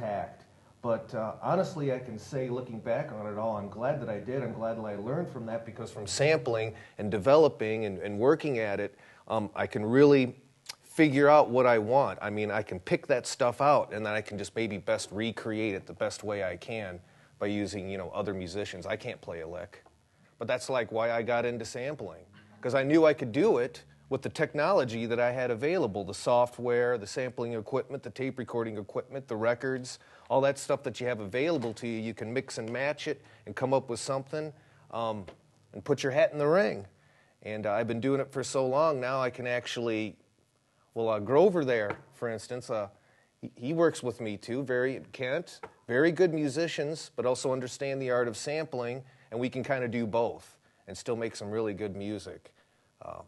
tact. But honestly, I can say, looking back on it all, I'm glad that I did. I'm glad that I learned from that, because from sampling and developing and working at it, I can really figure out what I want. I mean, I can pick that stuff out, and then I can just maybe best recreate it the best way I can by using, you know, other musicians. I can't play a lick. But that's like why I got into sampling, because I knew I could do it with the technology that I had available, the software, the sampling equipment, the tape recording equipment, the records, all that stuff that you have available to you. You can mix and match it and come up with something and put your hat in the ring. And I've been doing it for so long now I can actually, well, Grover there, for instance, he works with me too, Kent, very good musicians, but also understand the art of sampling, and we can kind of do both and still make some really good music.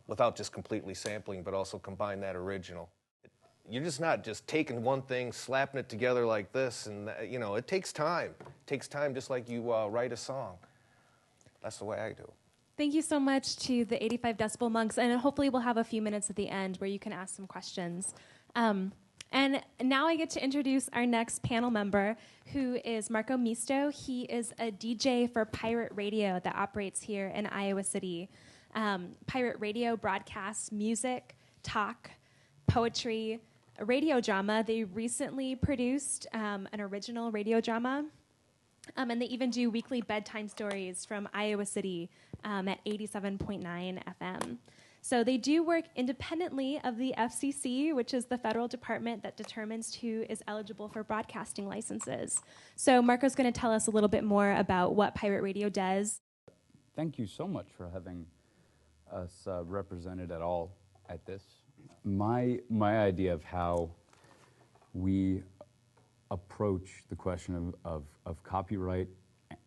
Without just completely sampling, but also combine that original. You're just not just taking one thing, slapping it together like this, and you know, it takes time. It takes time just like you write a song. That's the way I do. Thank you so much to the 85 Decibel monks, and hopefully we'll have a few minutes at the end where you can ask some questions. And now I get to introduce our next panel member, who is Marco Maisto. He is a DJ for Pirate Radio that operates here in Iowa City. Pirate Radio broadcasts music, talk, poetry, a radio drama. They recently produced an original radio drama, and they even do weekly bedtime stories from Iowa City at 87.9 FM. So they do work independently of the FCC, which is the federal department that determines who is eligible for broadcasting licenses. So Marco's going to tell us a little bit more about what Pirate Radio does. Thank you so much for having us represented at all at this. My idea of how we approach the question of copyright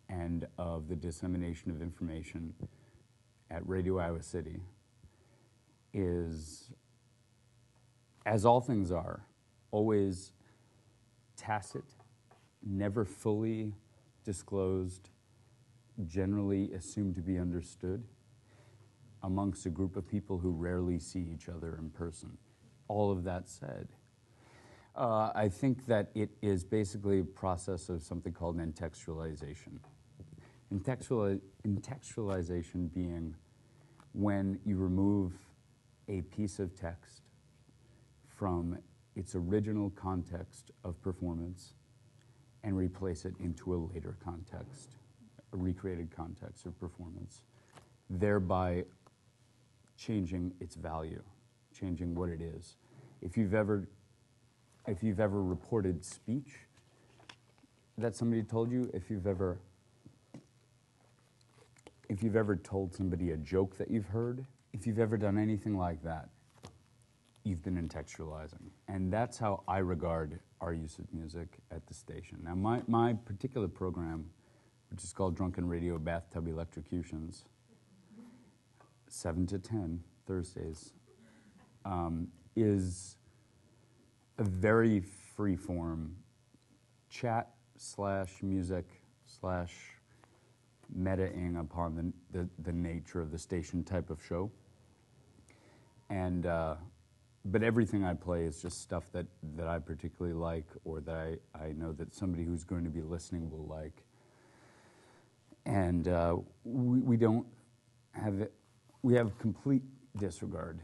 and of the dissemination of information at Radio Iowa City is, as all things are, always tacit, never fully disclosed, generally assumed to be understood amongst a group of people who rarely see each other in person. All of that said, I think that it is basically a process of something called intextualization. Intextualization being when you remove a piece of text from its original context of performance and replace it into a later context, a recreated context of performance, thereby changing its value, changing what it is. If you've ever reported speech that somebody told you, if you've ever told somebody a joke that you've heard, if you've ever done anything like that, you've been intextualizing. And that's how I regard our use of music at the station. Now, my particular program, which is called Drunken Radio Bathtub Electrocutions, 7 to 10 Thursdays, is a very free-form chat / music / meta-ing upon the nature of the station type of show. And but everything I play is just stuff that I particularly like, or that I know that somebody who's going to be listening will like. And we don't have it. We have complete disregard.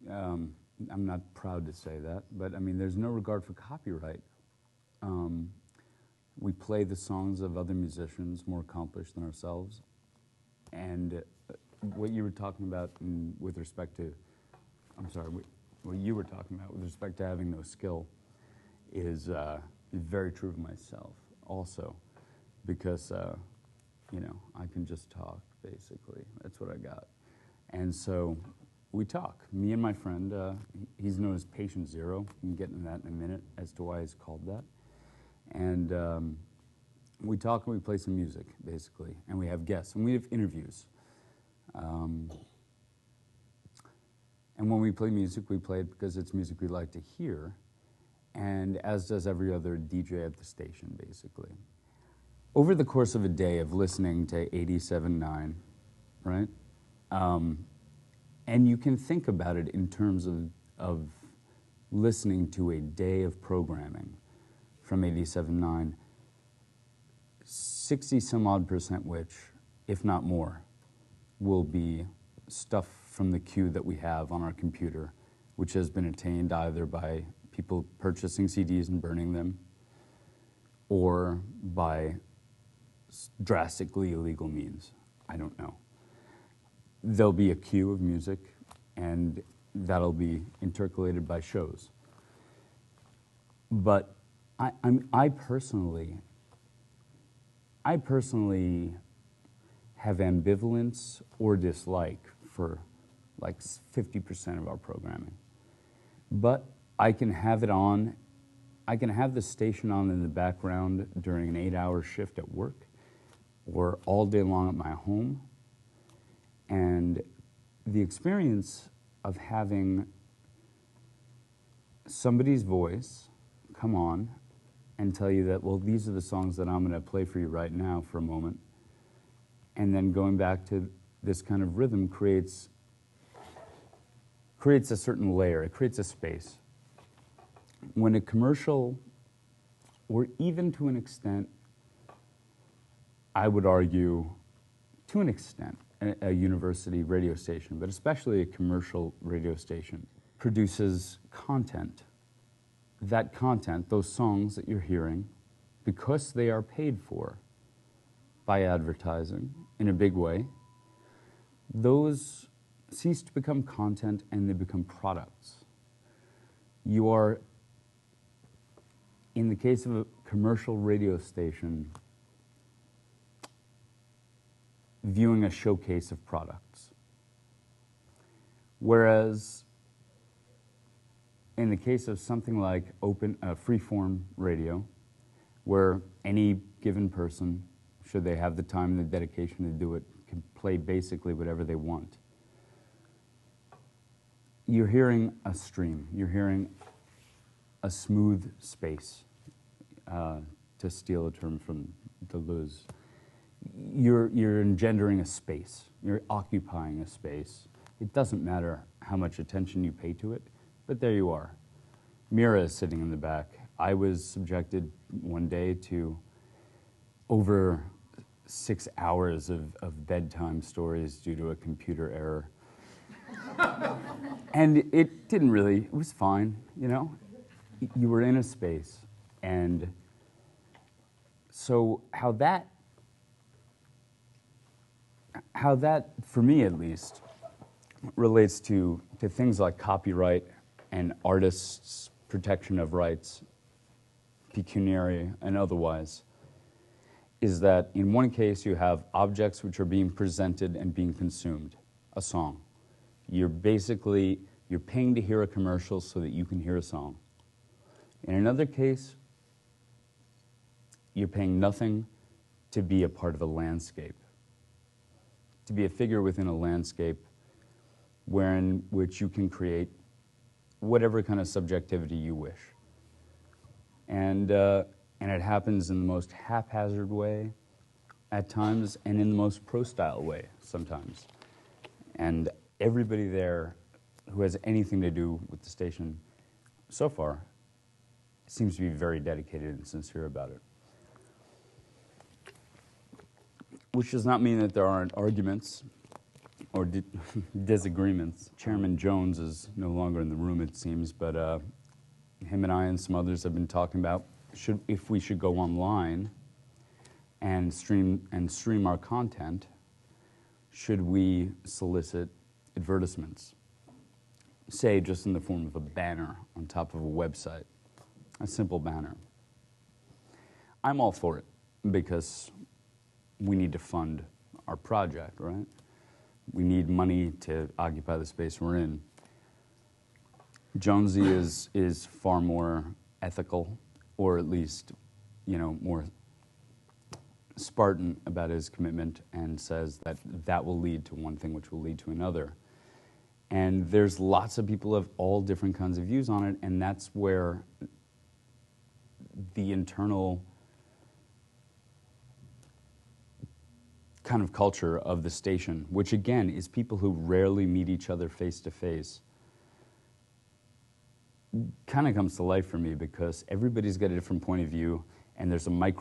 I'm not proud to say that, but I mean, there's no regard for copyright. We play the songs of other musicians more accomplished than ourselves. And what you were talking about with respect to, what you were talking about with respect to having no skill is very true of myself also, because, you know, I can just talk, basically. That's what I got. And so we talk. Me and my friend, he's known as Patient Zero. We can get into that in a minute as to why he's called that. And we talk and we play some music, basically. And we have guests, and we have interviews. And when we play music, we play it because it's music we like to hear, and as does every other DJ at the station, basically. Over the course of a day of listening to 87.9, right? And you can think about it in terms of listening to a day of programming from 87.9, 60 some odd percent which, if not more, will be stuff from the queue that we have on our computer, which has been attained either by people purchasing CDs and burning them, or by drastically illegal means. I don't know. There'll be a queue of music, and that'll be intercalated by shows. But I personally have ambivalence or dislike for like 50% of our programming. But I can have it on, I can have the station on in the background during an 8-hour shift at work or all day long at my home. And the experience of having somebody's voice come on and tell you that, well, these are the songs that I'm going to play for you right now for a moment, and then going back to this kind of rhythm creates a certain layer, it creates a space. When a commercial, or even to an extent, I would argue, to an extent, a university radio station, but especially a commercial radio station, produces content. That content, those songs that you're hearing, because they are paid for by advertising in a big way, those cease to become content and they become products. You are, in the case of a commercial radio station, viewing a showcase of products. Whereas in the case of something like freeform radio, where any given person, should they have the time and the dedication to do it, can play basically whatever they want. You're hearing a stream, you're hearing a smooth space, to steal a term from Deleuze. You're engendering a space, you're occupying a space. It doesn't matter how much attention you pay to it, but there you are. Mira is sitting in the back. I was subjected one day to over 6 hours of bedtime stories due to a computer error. And it didn't really, it was fine, you know? You were in a space. And so how that, for me at least, relates to things like copyright and artists' protection of rights, pecuniary and otherwise, is that in one case you have objects which are being presented and being consumed, a song. You're paying to hear a commercial so that you can hear a song. In another case, you're paying nothing to be a part of a landscape, to be a figure within a landscape wherein which you can create whatever kind of subjectivity you wish. And it happens in the most haphazard way at times and in the most pro-style way sometimes. And everybody there who has anything to do with the station so far seems to be very dedicated and sincere about it. Which does not mean that there aren't arguments or disagreements. Chairman Jones is no longer in the room, it seems, but him and I and some others have been talking about if we should go online and stream our content, should we solicit advertisements? Say just in the form of a banner on top of a website, a simple banner. I'm all for it because we need to fund our project, right? We need money to occupy the space we're in. Jonesy is far more ethical, or at least, more Spartan about his commitment, and says that will lead to one thing which will lead to another. And there's lots of people of all different kinds of views on it, and that's where the internal kind of culture of the station, which again is people who rarely meet each other face to face, kind of comes to life for me because everybody's got a different point of view, and there's a micro